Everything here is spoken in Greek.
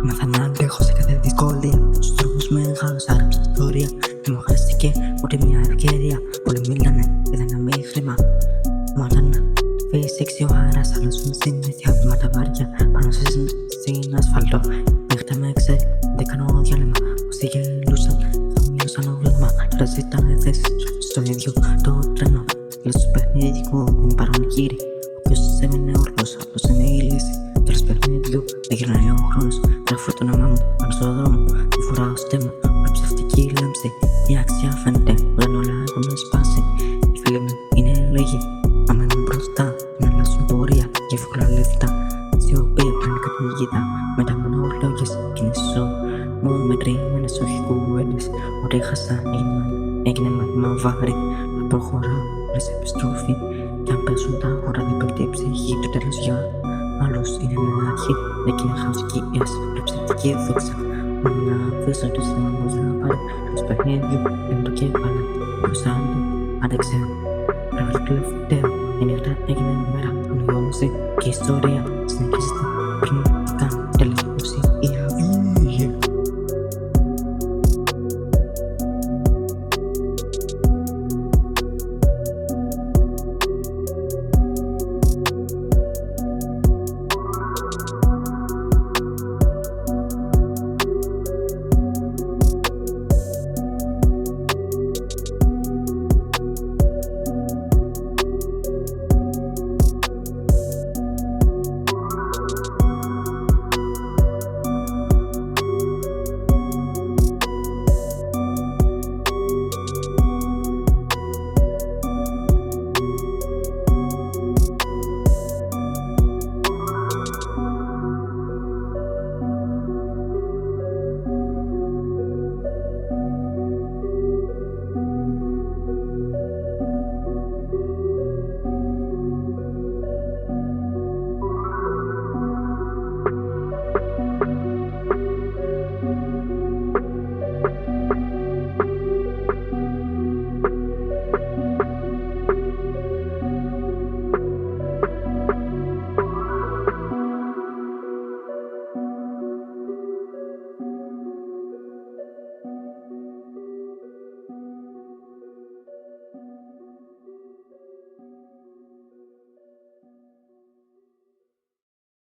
Έμαθα να αντέχω σε κάθε δυσκολία. Στους δρόμους μεγάλωσα, έγραψα ιστορία. Δεν μου χάστηκε ούτε μια ευκαιρία. Πολλοί μιλάνε για δύναμη χρήμα. Μα όταν φύσηξει ο αέρας, αλλάζουν συνήθεια. Βήματα βάρια πάνω στην ασφαλτό. Νύχτα με ξέρει, δεν κάνω διάλειμμα. Όσοι γελούσαν, θα μείωσαν ο βλέμμα. Τώρα ζητάνε θέσεις στο ίδιο το τρένο. Λέω στο παιχνίδι μου είναι παρονικήρι. Όποιος έμεινε όρθιος, άλλος είναι η λύση. Τέλος παιχνιδιού, δεν γυρνάει ο χρόνος. Γράφω το όνομά μου πάνω στον δρόμο. Τη φοράω στέμμα, με ψευτική λάμψη. Η αξία φαίνεται όταν όλα έχουν σπάσει. Οι φίλοι μου είναι λίγοι, μα μένουν μπροστά. Να αλλάσουν πορεία για εύκολα λεφτά. Σιωπή πριν κατηγητά, μετά μονολόγες. Κινήσω μου μετρημένες, όχι κουβέντες. Ό,τι έχασα έγινε μάθημα βάρη. Να προχωράω χωρίς επιστροφή. Κι αν πέσουν τα ώρα, δεν πέφτει η ψυχή. Το τέλος για άλλους είναι μια αρχή. Εκεί είναι χαοτική η ασφαλιστική δόξα. Μόνο να αφήσω τους δρόμους να πάρει. Στο παιχνίδι είναι το κέφαλο. Ποιος άλλο άντεξε. Πρέπει το τελευταίο. Η νύχτα έγινε μέρα. Ονειρόμαστε και η ιστορία συνεχίζεται πριν.